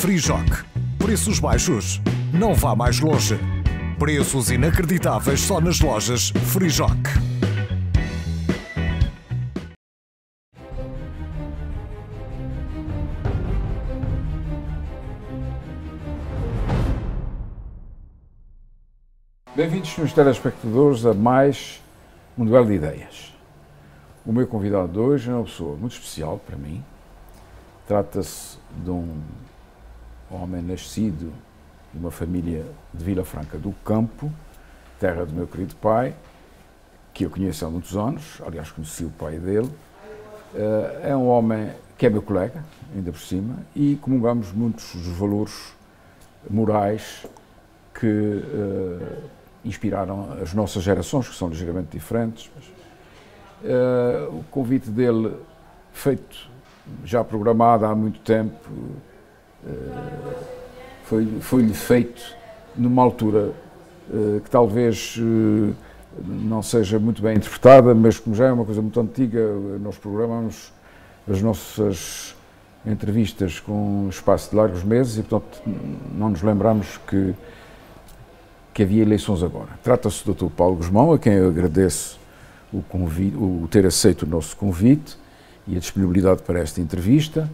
Frijoc. Preços baixos. Não vá mais longe. Preços inacreditáveis só nas lojas Frijoc. Bem-vindos, senhores telespectadores, a mais um duelo de ideias. O meu convidado de hoje é uma pessoa muito especial para mim. Trata-se de um homem nascido de uma família de Vila Franca do Campo, terra do meu querido pai, que eu conheço há muitos anos, aliás conheci o pai dele. É um homem que é meu colega, ainda por cima, e comungamos muitos dos valores morais que inspiraram as nossas gerações, que são ligeiramente diferentes. O convite dele, feito, já programado há muito tempo, foi-lhe feito numa altura que talvez não seja muito bem interpretada, mas como já é uma coisa muito antiga, nós programamos as nossas entrevistas com um espaço de largos meses e, portanto, não nos lembramos que havia eleições agora. Trata-se do Dr. Paulo Guzmão, a quem eu agradeço o ter aceito o nosso convite e a disponibilidade para esta entrevista.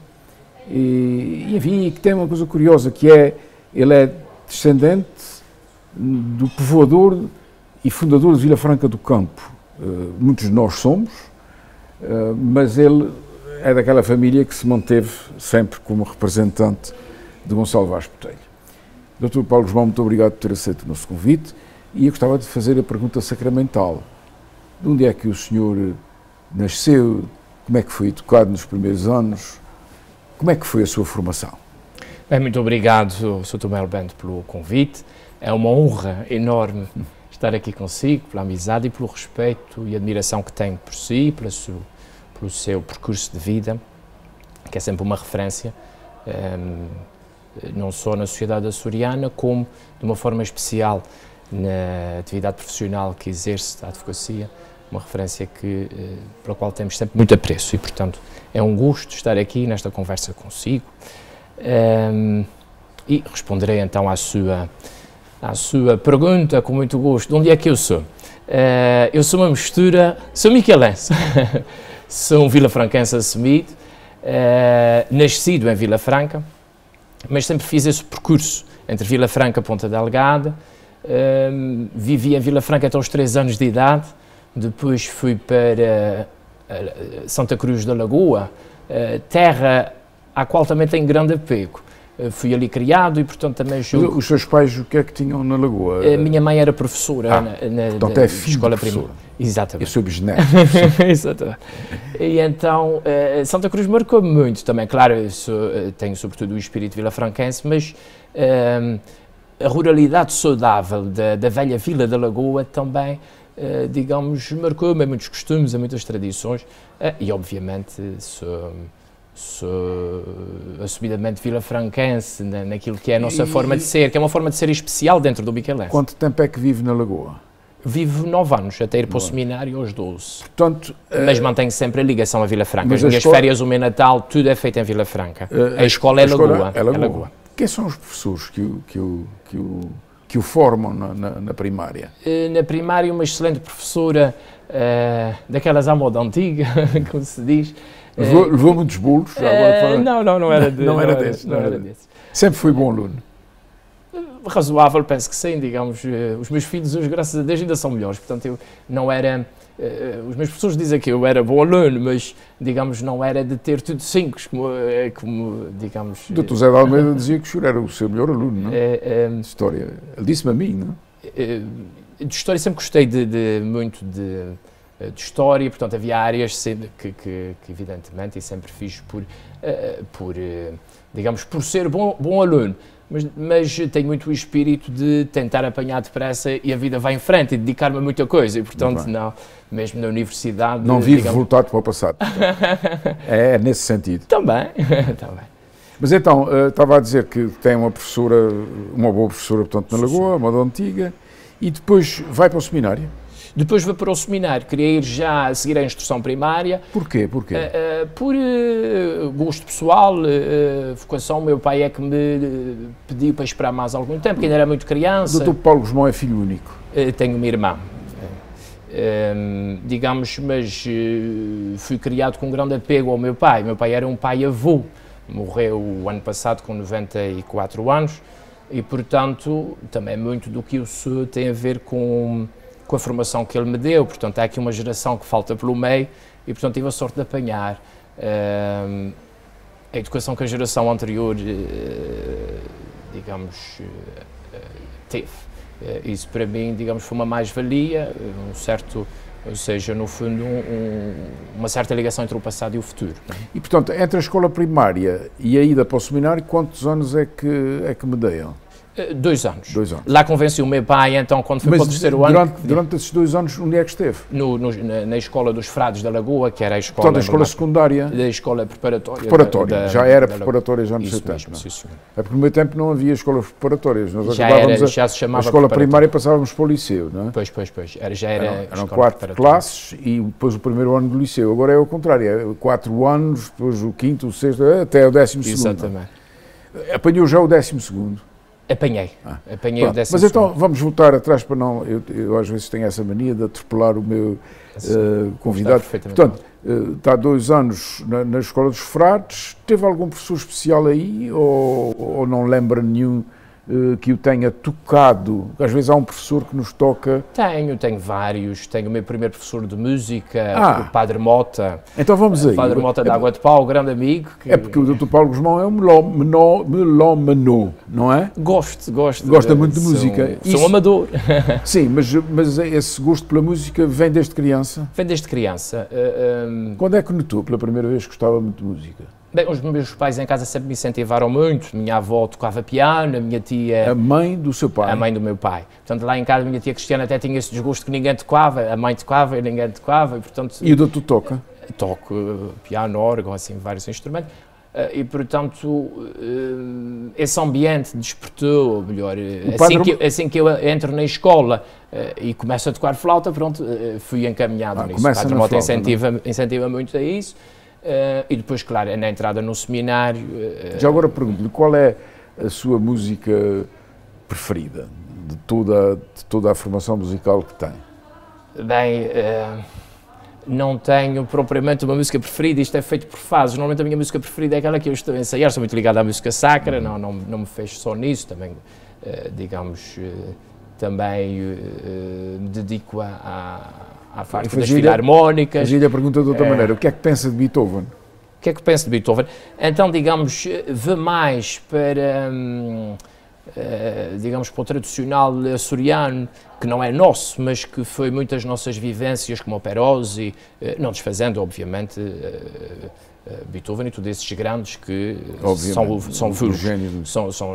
E enfim, que tem uma coisa curiosa, que é, ele é descendente do povoador e fundador de Vila Franca do Campo. Muitos de nós somos, mas ele é daquela família que se manteve sempre como representante de Gonçalo Vaz Botelho. Dr. Paulo Guzmão, muito obrigado por ter aceito o nosso convite e eu gostava de fazer a pergunta sacramental. De onde é que o senhor nasceu? Como é que foi educado nos primeiros anos? Como é que foi a sua formação? Bem, muito obrigado, Sr. Tomé Bento, pelo convite. É uma honra enorme estar aqui consigo, pela amizade e pelo respeito e admiração que tenho por si, pelo seu percurso de vida, que é sempre uma referência, não só na sociedade açoriana, como de uma forma especial na atividade profissional que exerce da advocacia, uma referência pela qual temos sempre muito apreço e, portanto, é um gosto estar aqui nesta conversa consigo e responderei então à sua pergunta com muito gosto. De onde é que eu sou? Eu sou uma mistura, sou miquelense, sou um vilafranquense assumido, nascido em Vila Franca, mas sempre fiz esse percurso entre Vila Franca e Ponta Delgada. Vivi em Vila Franca até aos 3 anos de idade, depois fui para Santa Cruz da Lagoa, terra à qual também tenho grande apego. Fui ali criado e, portanto, também julgo... Os seus pais o que é que tinham na Lagoa? Minha mãe era professora portanto é filho escola de professora. primária. Exatamente. Eu sou bisneto. Exatamente. E então, Santa Cruz marcou-me muito também. Claro, tenho sobretudo o espírito vilafranquense, mas a ruralidade saudável da velha Vila da Lagoa também, digamos, marcou-me a muitos costumes, a muitas tradições e, obviamente, sou assumidamente vilafranquense naquilo que é a nossa forma de ser, que é uma forma de ser especial dentro do miquelense. Quanto tempo é que vive na Lagoa? Vivo 9 anos, até ir para o seminário aos 12. Portanto, mas mantenho sempre a ligação a Vila Franca. As a minhas férias, o meu Natal, tudo é feito em Vila Franca. A escola é Lagoa. É Lagoa. Quem são os professores que o formam na primária? Na primária, uma excelente professora, daquelas à moda antiga, como se diz. Levou muitos bolos? Não era desse. Sempre fui bom aluno? Razoável, penso que sim, digamos. Os meus filhos hoje, graças a Deus, ainda são melhores. Portanto, eu não era... os meus professores dizem que eu era bom aluno, mas, digamos, não era de ter tudo 5, como digamos... Dr. Zé de Almeida dizia que o senhor era o seu melhor aluno, não é? De história. Ele disse-me a mim, não é? De história sempre gostei muito de história, portanto, havia áreas que evidentemente, e sempre fiz digamos, por ser bom aluno. Mas tenho muito o espírito de tentar apanhar depressa e a vida vai em frente e dedicar-me a muita coisa e, portanto, não, mesmo na universidade... Não vive voltado para o passado. É nesse sentido. Também. Mas então, estava a dizer que tem uma boa professora, portanto, na Lagoa, uma moda antiga, e depois vai para o seminário? Depois vou para o seminário, queria ir já a seguir a instrução primária. Porquê? Porquê? Por gosto pessoal, vocação. O meu pai é que me pediu para esperar mais algum tempo, porque ainda era muito criança. O Dr. Paulo Guzmão é filho único? Tenho uma irmã. Digamos, mas fui criado com um grande apego ao meu pai. Meu pai era um pai-avô, morreu o ano passado com 94 anos e, portanto, também muito do que eu sou tem a ver com a formação que ele me deu. Portanto, há aqui uma geração que falta pelo meio e, portanto, tive a sorte de apanhar a educação que a geração anterior, digamos, teve. Isso para mim, digamos, foi uma mais-valia, um certo, ou seja, no fundo, uma certa ligação entre o passado e o futuro. Não é? E, portanto, entre a escola primária e a ida para o seminário, quantos anos é que medeiam? 2 anos. 2 anos. Lá convenci o meu pai, então, quando foi para o terceiro ano... Durante esses 2 anos, onde é que esteve? Na escola dos Frades da Lagoa, que era a escola... Portanto, a escola secundária? Da escola preparatória. Preparatória, já era preparatória já no seu tempo. Mesmo, sim, senhor. É porque no meu tempo não havia escolas preparatórias. Nós já se chamava a escola primária passávamos para o liceu, não é? Pois. Já era eram 4 classes e depois o primeiro ano do liceu. Agora é o contrário, é 4 anos, depois o quinto, o sexto, até o 12º. Exatamente. Apanhou já o 12º? Apanhei o 12º. Mas então vamos voltar atrás para não... Eu às vezes tenho essa mania de atropelar o meu convidado. Portanto, está 2 anos na Escola dos Frades. Teve algum professor especial aí ou não lembra nenhum que o tenha tocado? Às vezes há um professor que nos toca... Tenho vários. Tenho o meu primeiro professor de música, o Padre Mota. Então vamos aí. O Padre Mota da Água de Pau, grande amigo. É porque o Dr. Paulo Guzmão é um melómano, não é? Gosta muito de música. Sou amador. Sim, mas esse gosto pela música vem desde criança? Vem desde criança. Quando é que notou pela primeira vez que gostava muito de música? Bem, os meus pais em casa sempre me incentivaram muito. Minha avó tocava piano, a minha tia... A mãe do seu pai? A mãe do meu pai. Portanto, lá em casa a minha tia Cristiana até tinha esse desgosto que ninguém tocava, a mãe tocava e ninguém tocava. E, portanto, o doutor toca? Toco piano, órgão, assim, vários instrumentos. E, portanto, esse ambiente despertou, ou melhor, assim que eu entro na escola e começo a tocar flauta, pronto, fui encaminhado nisso. O Padre Mota incentiva muito a isso. E depois, claro, na entrada no seminário... Já agora pergunto-lhe, qual é a sua música preferida de toda a formação musical que tem? Bem, não tenho propriamente uma música preferida, isto é feito por fases. Normalmente a minha música preferida é aquela que eu estou a ensaiar, sou muito ligado à música sacra, não me fecho só nisso, também, digamos, me dedico à parte das filarmónicas. Fazia-lhe a pergunta de outra maneira, o que é que pensa de Beethoven? O que é que penso de Beethoven? Então, digamos, vê mais para, digamos, para o tradicional açoriano, que não é nosso, mas que foi muitas nossas vivências, como o Perozzi, não desfazendo, obviamente, Beethoven e todos esses grandes que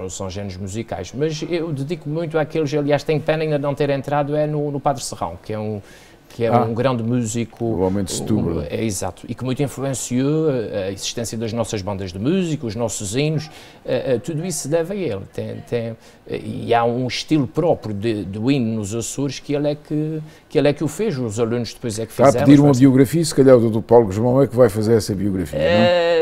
são génios musicais. Mas eu dedico muito àqueles, aliás, tenho pena ainda não ter entrado, no Padre Serrão, que é um grande músico. O homem de Setúbal. Exato, e que muito influenciou a existência das nossas bandas de música, os nossos hinos, tudo isso se deve a ele. E há um estilo próprio do hino nos Açores que ele é que o fez, os alunos depois é que fizeram. Está a pedir uma biografia, se calhar o Dr. Paulo Guzmão é que vai fazer essa biografia, não?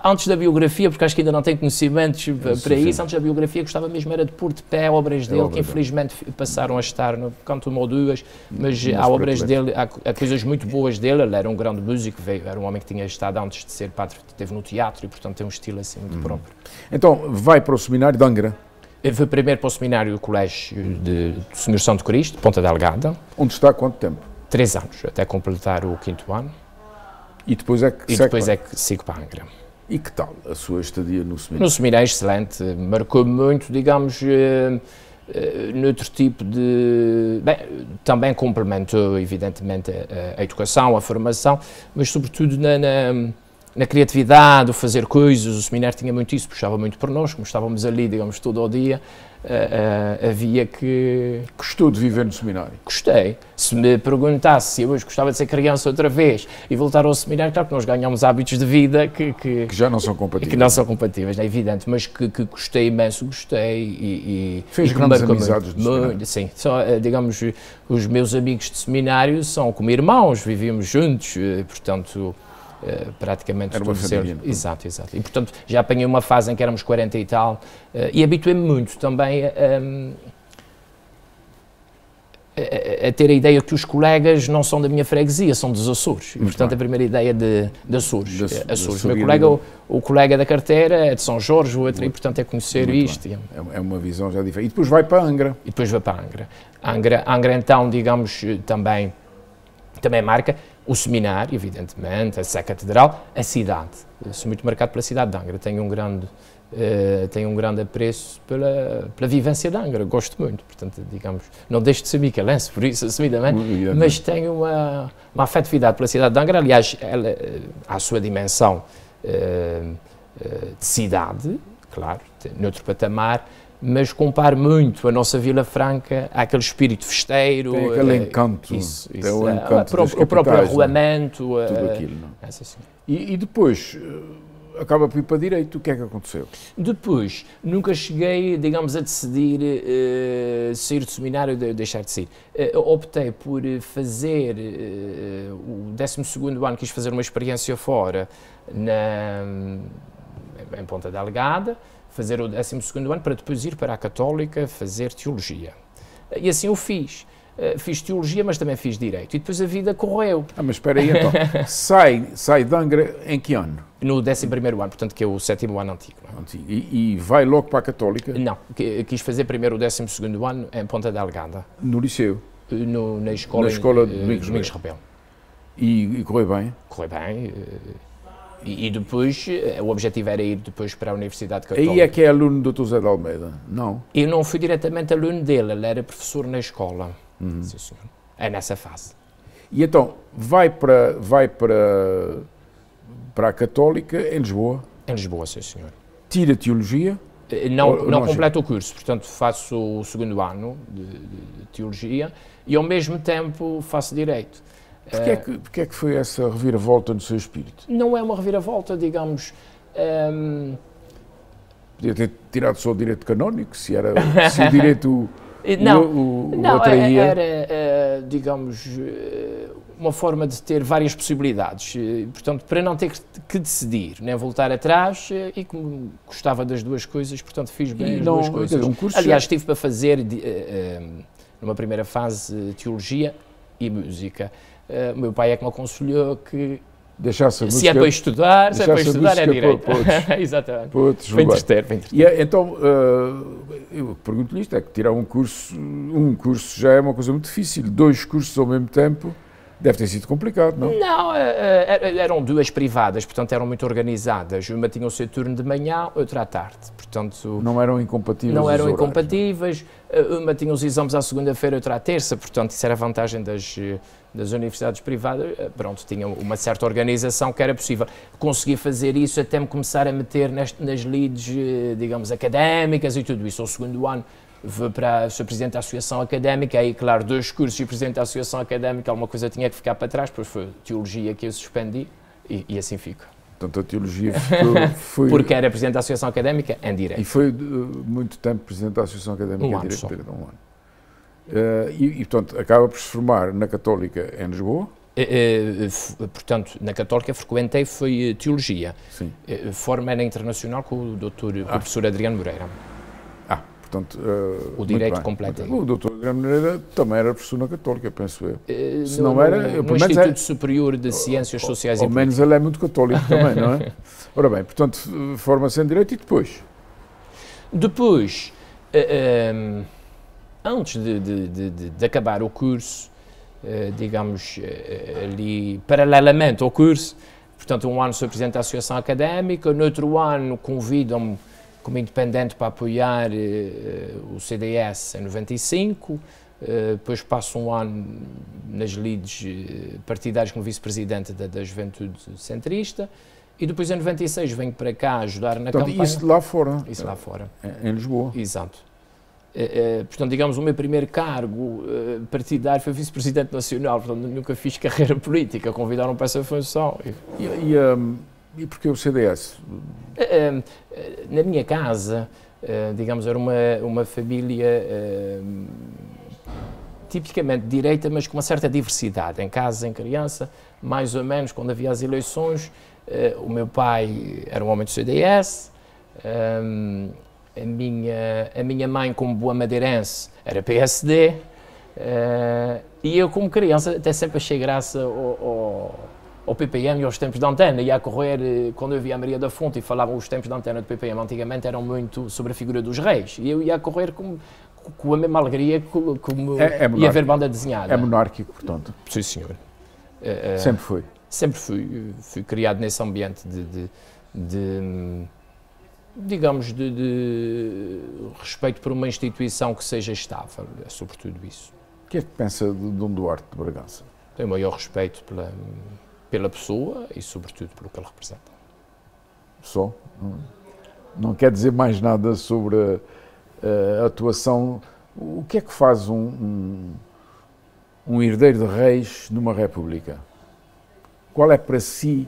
Antes da biografia, porque acho que ainda não tenho conhecimentos para isso, antes da biografia gostava mesmo era de pôr de pé obras dele, que infelizmente passaram a estar no canto uma ou duas, mas há obras dele, há coisas muito boas dele. Ele era um grande músico, era um homem que tinha estado antes de ser padre, esteve no teatro e portanto tem um estilo assim muito próprio. Então vai para o seminário de Angra? Eu fui primeiro para o seminário do Colégio do Senhor Santo Cristo, Ponta Delgada. Onde está há quanto tempo? 3 anos, até completar o 5º ano. E depois é que sigo para Angra. E que tal a sua estadia no seminário? No seminário, excelente, marcou muito, digamos, noutro tipo de... Bem, também complementou, evidentemente, a educação, a formação, mas sobretudo na criatividade, o fazer coisas. O seminário tinha muito isso, puxava muito por nós, como estávamos ali, digamos, todo o dia, havia que... Gostou de viver no seminário? Gostei. Se me perguntasse se eu hoje gostava de ser criança outra vez e voltar ao seminário, claro que nós ganhamos hábitos de vida que já não são compatíveis. Que não são compatíveis, é evidente, mas que gostei imenso, gostei e fez grandes amizades no seminário. Sim, só, digamos, os meus amigos de seminário são como irmãos, vivíamos juntos, portanto... praticamente era uma família. Exato. E portanto já apanhei uma fase em que éramos 40 e tal e habituei-me muito também a ter a ideia que os colegas não são da minha freguesia, são dos Açores. E, portanto, a primeira ideia de Açores. Açores. O meu colega, o colega da carteira é de São Jorge, o outro, e portanto é conhecer muito isto. É uma visão já diferente. E depois vai para Angra. E depois vai para Angra. Angra então, digamos, também marca o seminário, evidentemente, a Sé Catedral, a cidade. Eu sou muito marcado pela cidade de Angra, tenho um grande apreço pela vivência de Angra, gosto muito, portanto, digamos, não deixo de ser micalense, por isso, assumidamente, mas tenho uma afetividade pela cidade de Angra. Aliás, ela, à sua dimensão de cidade, claro, noutro patamar, mas comparo muito a nossa Vila Franca àquele espírito festeiro. Tem aquele encanto. Isso. O encanto o próprio arruamento. Tudo aquilo, não? E depois, acaba por ir para direito, o que é que aconteceu? Depois, nunca cheguei, digamos, a decidir sair do seminário ou deixar de sair. Optei por fazer o 12º ano, quis fazer uma experiência fora, em Ponta Delgada, fazer o 12º ano para depois ir para a Católica fazer Teologia. E assim eu fiz. Fiz Teologia, mas também fiz Direito. E depois a vida correu. Mas espera aí, então. sai de Angra em que ano? No 11º ano, portanto, que é o 7º ano antigo. E vai logo para a Católica? Não, quis fazer primeiro o 12º ano em Ponta Delgada. No liceu? Na escola de Domingos Rebelo. E correu bem? Correu bem. E depois, o objetivo era ir depois para a Universidade Católica. Aí é que é aluno do Dr. José de Almeida? Não? Eu não fui diretamente aluno dele, ele era professor na escola. Sim, senhor. É nessa fase. E então, vai para a Católica em Lisboa? Em Lisboa, sim, senhor. Tira Teologia? Não completo o curso, portanto faço o 2º ano de Teologia e ao mesmo tempo faço Direito. Porquê é que foi essa reviravolta no seu espírito? Não é uma reviravolta, digamos... Podia ter tirado só o direito canónico, se o direito não, atraía. Era, digamos, uma forma de ter várias possibilidades. Portanto, para não ter que decidir, nem voltar atrás, e como gostava das duas coisas, portanto, fiz bem as duas coisas. Aliás, estive para fazer, numa primeira fase, Teologia e Música. O meu pai é que me aconselhou que se é para estudar, é Direito. Exatamente. Para outros lugares. Então, eu pergunto-lhe isto, é que tirar um curso já é uma coisa muito difícil, 2 cursos ao mesmo tempo deve ter sido complicado, não? Não, eram 2 privadas, portanto eram muito organizadas. Uma tinha o seu turno de manhã, outra à tarde. Portanto, não eram incompatíveis. Não eram incompatíveis. Uma tinha os exames à segunda-feira, outra à terça, portanto isso era a vantagem das universidades privadas. Pronto, tinha uma certa organização que era possível. Consegui fazer isso até me começar a meter nas leads, digamos, académicas e tudo isso. Ao 2º ano sou presidente da Associação Académica, aí claro, 2 cursos e presidente da Associação Académica, alguma coisa tinha que ficar para trás, depois foi Teologia que eu suspendi e assim fico. Portanto, a Teologia foi... Porque era presidente da Associação Académica em Direito. E foi muito tempo presidente da Associação Académica em Direito? Um ano. E, portanto, acaba por se formar na Católica em Lisboa? Portanto, na Católica frequentei foi Teologia. Sim. Forma era internacional com o professor Adriano Moreira. Portanto, o Direito completo. O Dr. Adriano Moreira também era professor na Católica, penso eu. Se não era, no Instituto Superior de Ciências Sociais e Políticas. Ao menos ele é muito católico também, não é? Ora bem, portanto, forma-se em Direito e depois? Depois, antes de acabar o curso, digamos, ali, paralelamente ao curso, portanto, um ano sou presidente da Associação Académica, no outro ano convidam-me como independente para apoiar o CDS em 95, depois passo um ano nas lides partidárias como vice-presidente da Juventude Centrista E depois em 96 venho para cá ajudar na Portanto, campanha. isso lá fora? Isso lá fora. Em Lisboa? Exato. Portanto, digamos, o meu primeiro cargo partidário foi vice-presidente nacional, portanto nunca fiz carreira política, convidaram para essa função. E porquê o CDS? Na minha casa, digamos, era uma família tipicamente de direita, mas com uma certa diversidade. Em casa, em criança, mais ou menos, quando havia as eleições, o meu pai era um homem do CDS, a minha mãe, como boa madeirense, era PSD, e eu, como criança, até sempre achei graça ao PPM e aos tempos de antena. Ia a correr, quando eu via a Maria da Fonte e falavam os tempos de antena do PPM, antigamente eram muito sobre a figura dos reis, e eu ia a correr com a mesma alegria como ia ver banda desenhada. É monárquico, portanto. Sim, senhor. Sempre foi. Sempre fui criado nesse ambiente digamos, de respeito por uma instituição que seja estável, é sobretudo isso. O que é que pensa de Dom Duarte de Bragança? Tenho o maior respeito pela pessoa e, sobretudo, pelo que ele representa. Só? Não quer dizer mais nada sobre a atuação. O que é que faz um herdeiro de reis numa república? Qual é para si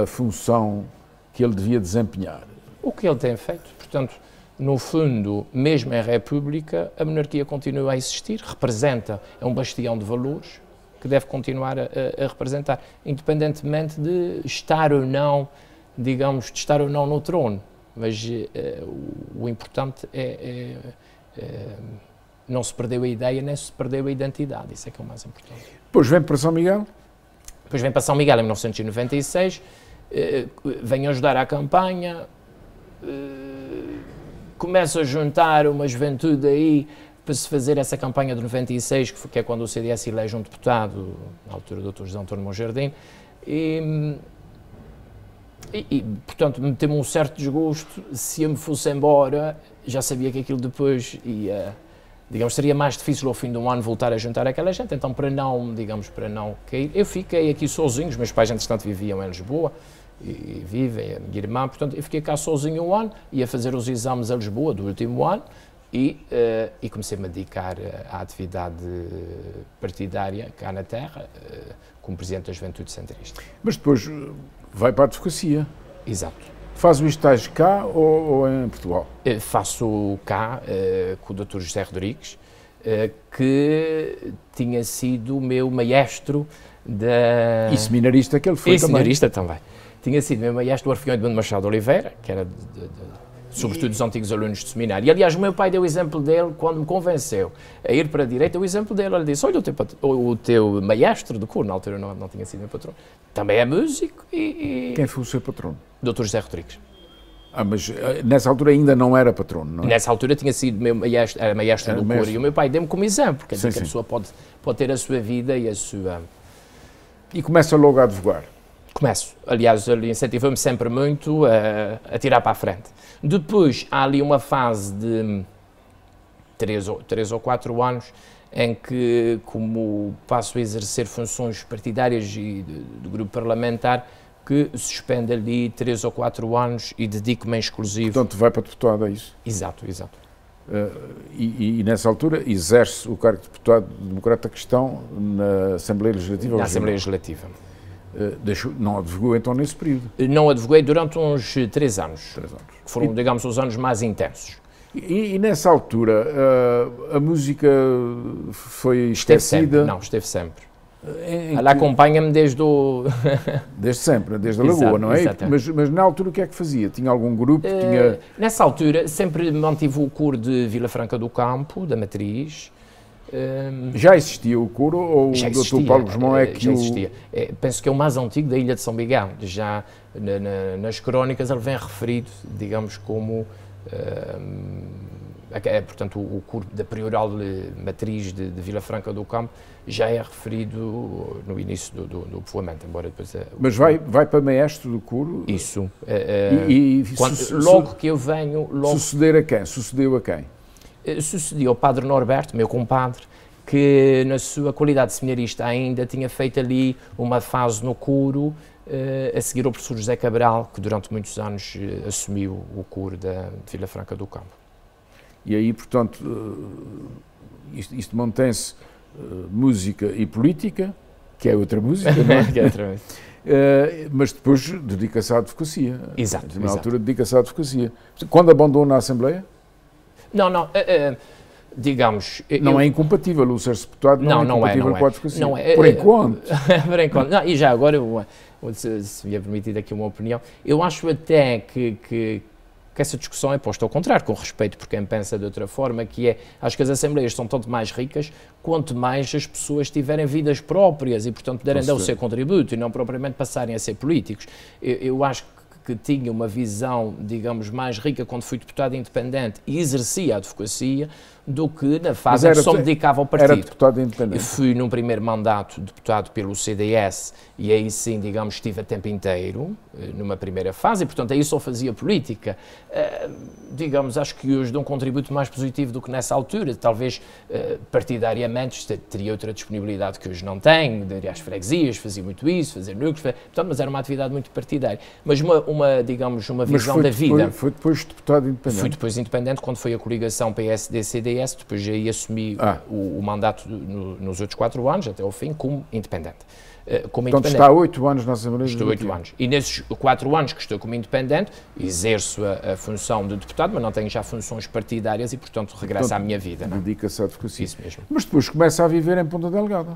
a função que ele devia desempenhar? O que ele tem feito, portanto, no fundo, mesmo em república, a monarquia continua a existir, representa, é um bastião de valores que deve continuar a representar, independentemente de estar ou não, digamos, de estar ou não no trono. Mas o importante é não se perdeu a ideia, nem se perdeu a identidade, isso é que é o mais importante. Depois vem para São Miguel? Depois vem para São Miguel em 1996, venho ajudar à campanha, começo a juntar uma juventude aí para se fazer essa campanha de 96, que é quando o CDS elege um deputado, na altura do Dr. José António Monjardim, e portanto, meteu-me um certo desgosto. Se eu me fosse embora, já sabia que aquilo depois ia, digamos, seria mais difícil ao fim de um ano voltar a juntar aquela gente, então para não cair, eu fiquei aqui sozinho, os meus pais, entretanto, viviam em Lisboa, e vivem, a minha irmã, portanto, eu fiquei cá sozinho um ano, ia fazer os exames a Lisboa do último ano, e comecei-me a dedicar à atividade partidária cá na terra, como Presidente da Juventude Centrista. Mas depois vai para a advocacia. Exato. Faz o estágio cá ou em Portugal? Faço cá com o Dr. José Rodrigues, que tinha sido o meu maestro da... E seminarista que ele foi também. E seminarista também. Tinha sido meu maestro do Orfeão Edmundo Machado de Oliveira, que era sobretudo dos antigos alunos de seminário. E, aliás, o meu pai deu o exemplo dele quando me convenceu a ir para a direita. O exemplo dele, ele disse, olha, o teu maestro de coro, na altura não tinha sido meu patrão, também é músico e... Quem foi o seu patrono? Dr. José Rodrigues. Mas nessa altura ainda não era patrono, não é? Nessa altura tinha sido meu maestro, era maestro do coro, e o meu pai deu-me como exemplo, quer dizer que a pessoa pode ter a sua vida e a sua... E começa logo a advogar? Começo. Aliás, ele incentivou-me sempre muito a tirar para a frente. Depois, há ali uma fase de 3 ou 4 anos em que, como passo a exercer funções partidárias e do grupo parlamentar, que suspende ali 3 ou 4 anos e dedico-me em exclusivo. Portanto, vai para deputado, é isso? Exato, exato. E nessa altura exerce o cargo de deputado democrata cristão na Assembleia Legislativa? Na Assembleia Legislativa. Não advogou então nesse período? Não advoguei durante uns 3 anos. 3 anos. Que foram, digamos, os anos mais intensos. E nessa altura a música foi esquecida? Esteve sempre. Ela acompanha-me desde o... Desde sempre, desde a Lagoa, não é? Mas na altura o que é que fazia? Tinha algum grupo? Nessa altura sempre mantive o coro de Vila Franca do Campo, da Matriz. Já existia o coro ou o Dr. Paulo Guzmão é que já existia. Penso que é o mais antigo da Ilha de São Miguel. Já nas crónicas ele vem referido, digamos, como... portanto, o coro da Prioral Matriz de Vila Franca do Campo já é referido no início do povoamento, embora depois... Mas vai para maestro do coro? Isso. Logo que eu venho... Suceder a quem? Sucedeu a quem? Sucedeu ao Padre Norberto, meu compadre, que na sua qualidade de seminarista ainda tinha feito ali uma fase no coro a seguir ao professor José Cabral, que durante muitos anos assumiu o coro de Vila Franca do Campo. E aí, portanto, isto mantém-se música e política, que é outra música, não é? Que é outra música. Mas depois dedica-se à advocacia. Exato. Na altura dedica-se à advocacia. Quando abandona a Assembleia? Não, digamos... Não é incompatível o ser deputado, não é incompatível com a advocacia. Não é. Por enquanto. Por enquanto. Não, e já agora, se me é permitido aqui uma opinião, eu acho até que essa discussão é posta ao contrário, com respeito por quem pensa de outra forma, que é, acho que as Assembleias são tanto mais ricas quanto mais as pessoas tiverem vidas próprias e, portanto, puderem dar o seu contributo e não propriamente passarem a ser políticos. Eu acho que tinha uma visão, digamos, mais rica quando fui deputado independente e exercia a advocacia do que na fase em que só me dedicava ao partido. Era deputado independente? Eu fui num primeiro mandato deputado pelo CDS e aí sim, digamos, estive a tempo inteiro, numa primeira fase, e portanto aí só fazia política. Digamos, acho que hoje dou um contributo mais positivo do que nessa altura, talvez partidariamente teria outra disponibilidade que hoje não tenho, daria às freguesias, fazia muito isso, fazer núcleos, portanto, mas era uma atividade muito partidária. Mas digamos, uma visão da vida. Foi depois deputado independente? Fui depois independente quando foi a coligação PSD-CDS, depois aí assumi o mandato nos outros 4 anos, até ao fim, como independente. Portanto, está há 8 anos na Assembleia Estou 8 anos. E nesses 4 anos que estou como independente, exerço a função de deputado, mas não tenho já funções partidárias e, portanto, regresso à minha vida. Dedica-se à advocacia. Isso mesmo. Mas depois começa a viver em Ponta Delgada.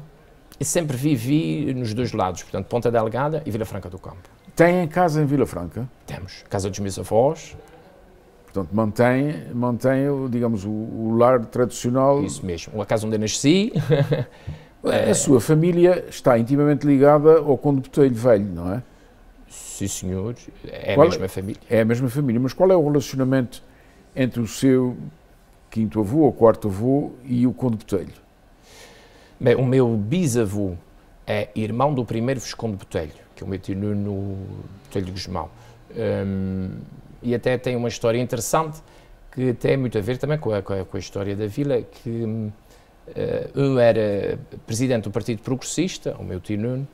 E sempre vivi nos dois lados, portanto, Ponta Delgada e Vila Franca do Campo. Tem casa em Vila Franca? Temos. Casa dos meus avós. Portanto, mantém digamos, o lar tradicional. Isso mesmo. A casa onde eu nasci. A sua família está intimamente ligada ao Conde Botelho Velho, não é? Sim, senhor. É a mesma família. É a mesma família. Mas qual é o relacionamento entre o seu quinto avô ou quarto avô e o Conde Botelho? Bem, o meu bisavô é irmão do primeiro Visconde Botelho, que é o meu tio Nuno Botelho de Guzmão. E até tem uma história interessante que tem muito a ver também com a história da vila, que um era presidente do Partido Progressista, o meu tio Nuno,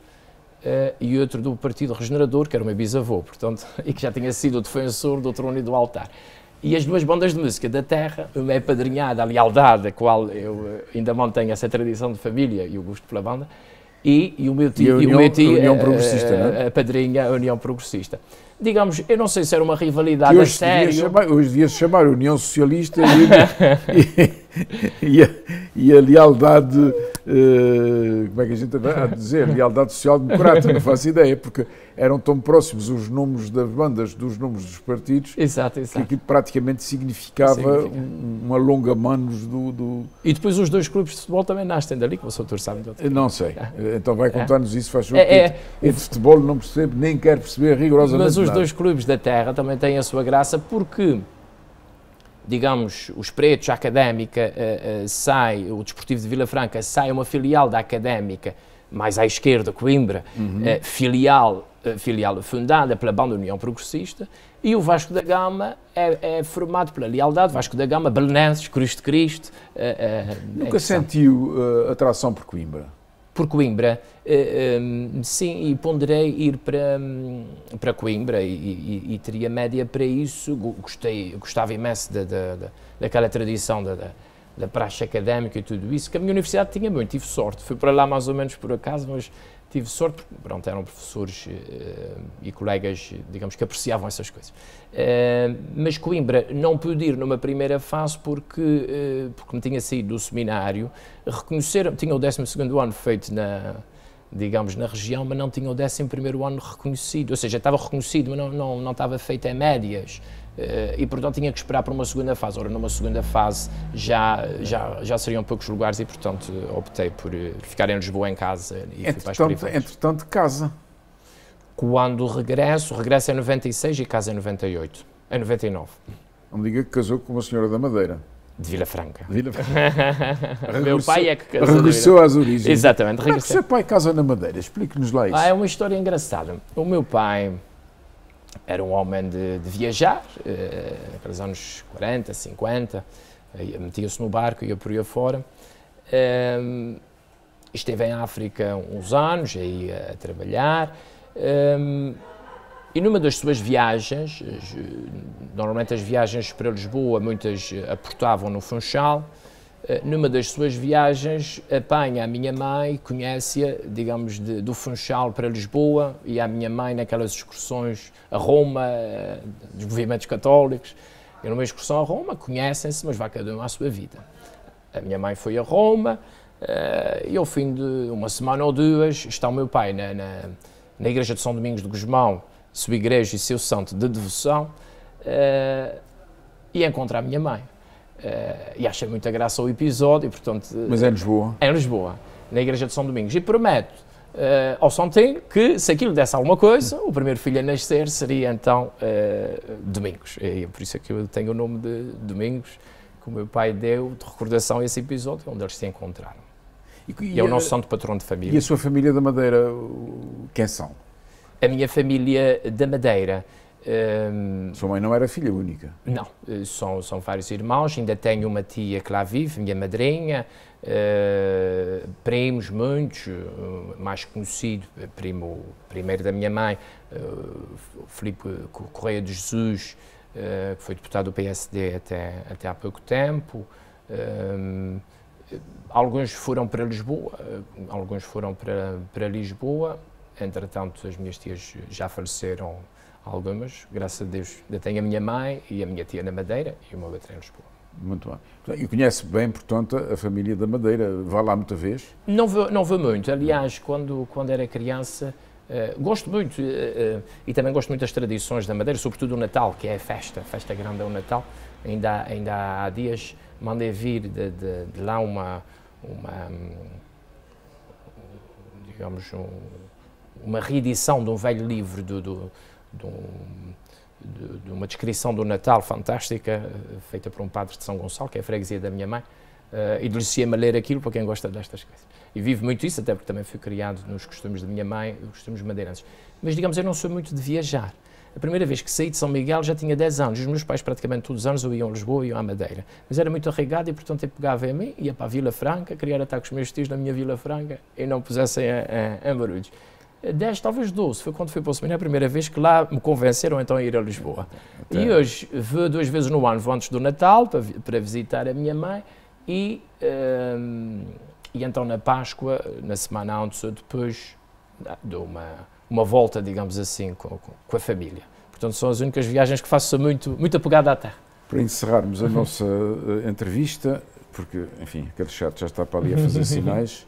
e outro do Partido Regenerador, que era o meu bisavô, portanto, e que já tinha sido o defensor do trono e do altar. E as duas bandas de música da terra, uma é padrinhada, a lealdade, a qual eu ainda mantenho essa tradição de família e o gosto pela banda, e o meu tio, a União Progressista, não é? A padrinha, a União Progressista. Digamos, eu não sei se era uma rivalidade a sério. Hoje devia-se chamar União Socialista e a lealdade, como é que a gente vai a dizer, lealdade social-democrata, não faço ideia, porque eram tão próximos os nomes das bandas dos nomes dos partidos, exato. que aquilo praticamente significava um alonga-manos do... E depois os dois clubes de futebol também nascem dali, que o doutor sabe. Não sei, então vai contar-nos isso, faz favor, o futebol não percebe, nem quer perceber rigorosamente Mas os nada. Dois clubes da terra também têm a sua graça porque, digamos, os pretos, a Académica sai, o Desportivo de Vila Franca sai uma filial da Académica, mais à esquerda, Coimbra, filial fundada pela banda União Progressista, e o Vasco da Gama é formado pela lealdade, Vasco da Gama, Belenenses, Cruz de Cristo. Nunca sentiu atração por Coimbra? Por Coimbra, sim, e ponderei ir para Coimbra e teria média para isso. Gostava imenso daquela tradição da praxe académica e tudo isso, que a minha universidade tinha muito, tive sorte. Fui para lá mais ou menos por acaso, mas tive sorte, porque pronto, eram professores e colegas, digamos, que apreciavam essas coisas. Mas Coimbra não pude ir numa primeira fase porque me tinha saído do seminário, reconheceram, tinha o 12º ano feito digamos, na região, mas não tinha o 11º ano reconhecido, ou seja, estava reconhecido, mas não estava feito em médias. E portanto tinha que esperar para uma segunda fase. Ora, numa segunda fase já seriam poucos lugares e portanto optei por ficar em Lisboa em casa e fui para as periférias. Entretanto, casa? Quando regresso em 96 e casa em 98, em 99. Não me diga que casou com uma senhora da Madeira. De Vila Franca. Meu pai é que casou. Regressou às origens. Exatamente. Como é que o seu pai casa na Madeira? Explique-nos lá isso. É uma história engraçada. O meu pai era um homem de viajar, naqueles anos 40, 50, metia-se no barco e ia por aí afora. Esteve em África uns anos, aí a trabalhar. E numa das suas viagens, normalmente as viagens para Lisboa, muitas aportavam no Funchal, numa das suas viagens apanha a minha mãe, conhece-a, digamos, do Funchal para Lisboa, e a minha mãe naquelas excursões a Roma, dos movimentos católicos, e numa excursão a Roma, conhecem-se, mas vai cada um à sua vida. A minha mãe foi a Roma, e ao fim de uma semana ou duas, está o meu pai na igreja de São Domingos de Gusmão, sua igreja e seu santo de devoção, e encontra a minha mãe. E achei muita graça ao episódio, e, portanto... Mas é em Lisboa? É em Lisboa, na igreja de São Domingos. E prometo ao Santinho que, se aquilo desse alguma coisa, o primeiro filho a nascer seria então Domingos. E por isso é que eu tenho o nome de Domingos, que o meu pai deu de recordação a esse episódio, onde eles se encontraram. E é o nosso santo patrono de família. E a sua família da Madeira, quem são? A minha família da Madeira... Sua mãe não era filha única? Não, são vários irmãos, ainda tenho uma tia que lá vive, minha madrinha, primos muitos, mais conhecido, primeiro da minha mãe, Filipe Correia de Jesus, que foi deputado do PSD até há pouco tempo. Alguns foram para Lisboa, entretanto as minhas tias já faleceram, algumas, graças a Deus. Ainda tenho a minha mãe e a minha tia na Madeira e o meu outro em Lisboa. Muito bem. E conhece bem, portanto, a família da Madeira? Vai lá muita vez? Não vou muito. Aliás, quando era criança, gosto muito, e também gosto muito das tradições da Madeira, sobretudo o Natal, que é a festa grande é o Natal. Ainda há dias mandei vir de lá uma reedição de um velho livro de uma descrição do Natal fantástica, feita por um padre de São Gonçalo, que é a freguesia da minha mãe, e delicia-me a ler aquilo para quem gosta destas coisas. E vivo muito isso, até porque também fui criado nos costumes da minha mãe, os costumes madeirenses. Mas, digamos, eu não sou muito de viajar. A primeira vez que saí de São Miguel já tinha 10 anos, os meus pais praticamente todos os anos ou iam a Lisboa ou iam à Madeira. Mas era muito arraigado e, portanto, eu pegava em mim, ia para a Vila Franca, queria estar com os meus tios na minha Vila Franca e não pusessem em barulhos. 10, talvez 12, foi quando fui para o seminário a primeira vez que lá me convenceram então a ir a Lisboa. E hoje vou 2 vezes no ano, vou antes do Natal para visitar a minha mãe e então na Páscoa, na semana antes ou depois, dou uma volta, digamos assim, com a família. Portanto, são as únicas viagens que faço muito apegado à terra. Para encerrarmos a nossa entrevista, porque, enfim, aquele chat já está para ali a fazer sinais,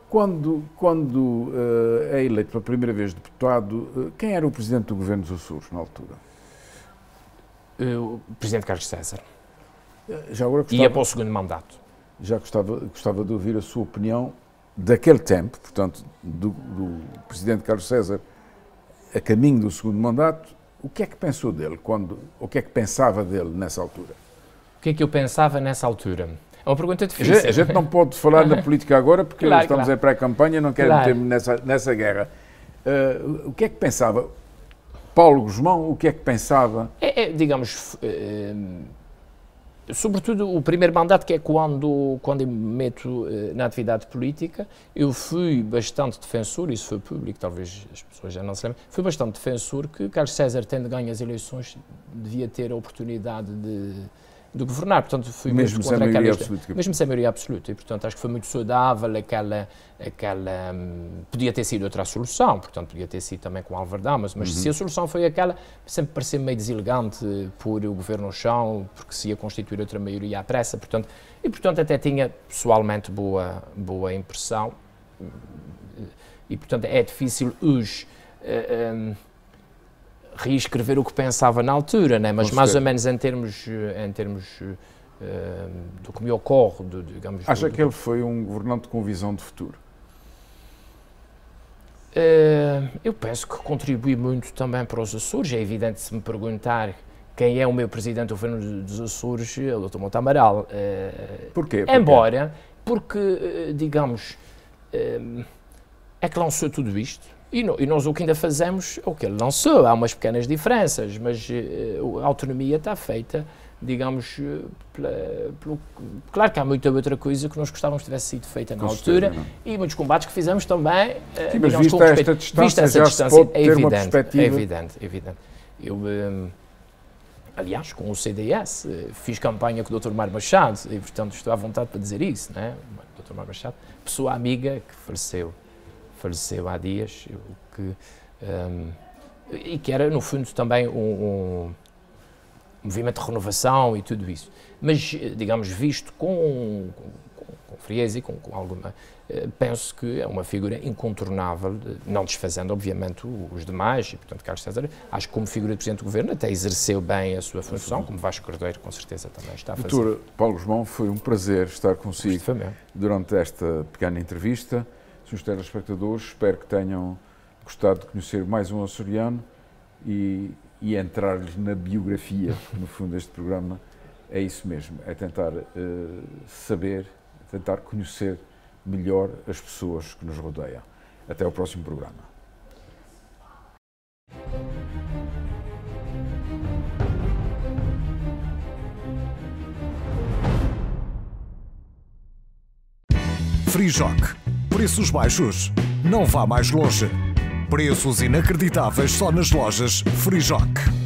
quando é eleito pela primeira vez deputado, quem era o presidente do governo dos Açores, na altura? O presidente Carlos César. Já agora ia para o segundo mandato. Já gostava de ouvir a sua opinião daquele tempo, portanto, do presidente Carlos César a caminho do segundo mandato. O que é que pensou dele, o que é que pensava dele nessa altura? O que é que eu pensava nessa altura? É uma pergunta difícil. A gente não pode falar na política agora porque estamos em pré-campanha, não quero meter-me nessa guerra. O que é que pensava Paulo Gusmão? O que é que pensava? Digamos, sobretudo o primeiro mandato, que é quando eu me meto na atividade política, eu fui bastante defensor, isso foi público, talvez as pessoas já não se lembrem, fui bastante defensor que Carlos César, tendo ganho as eleições, devia ter a oportunidade de governar, portanto fui mesmo muito sem contra maioria aquela absoluta. Mesmo sem maioria absoluta, e portanto acho que foi muito saudável podia ter sido outra solução, portanto podia ter sido também com Alvardão, mas se a solução foi aquela, sempre pareceu meio deselegante pôr o governo no chão, porque se ia constituir outra maioria à pressa, portanto até tinha pessoalmente boa impressão, e portanto é difícil hoje reescrever o que pensava na altura, né? Mas mais ou menos em termos do que me ocorre, digamos... Acha que ele foi um governante com visão de futuro? Eu penso que contribui muito também para os Açores. É evidente, se me perguntar quem é o meu presidente do governo dos Açores, é o Dr. Monte Amaral. Porquê? Porque, digamos, é que lançou tudo isto. E nós o que ainda fazemos é o que ele lançou. Há umas pequenas diferenças, mas a autonomia está feita, digamos, claro que há muita outra coisa que nós gostávamos que tivesse sido feita na altura, e muitos combates que fizemos também. Sim, mas vista esta distância, já se pode ter uma perspectiva. É evidente. Eu, aliás, com o CDS, fiz campanha com o Dr. Mário Machado, e portanto estou à vontade para dizer isso, né? O Dr. Mário Machado, pessoa amiga que faleceu há dias, e que era, no fundo, também um movimento de renovação e tudo isso. Mas, digamos, visto com frieza e com alguma... penso que é uma figura incontornável, não desfazendo, obviamente, os demais, e, portanto, Carlos César, acho que como figura de Presidente do Governo até exerceu bem a sua função, como Vasco Cordeiro, com certeza, também está a fazer. Doutor Paulo Guzmão, foi um prazer estar consigo durante esta pequena entrevista. Senhores telespectadores, espero que tenham gostado de conhecer mais um açoriano e entrar-lhes na biografia, no fundo, deste programa é isso mesmo, é tentar saber, tentar conhecer melhor as pessoas que nos rodeiam. Até ao próximo programa. Frijoc. Preços baixos. Não vá mais longe. Preços inacreditáveis só nas lojas Frijoc.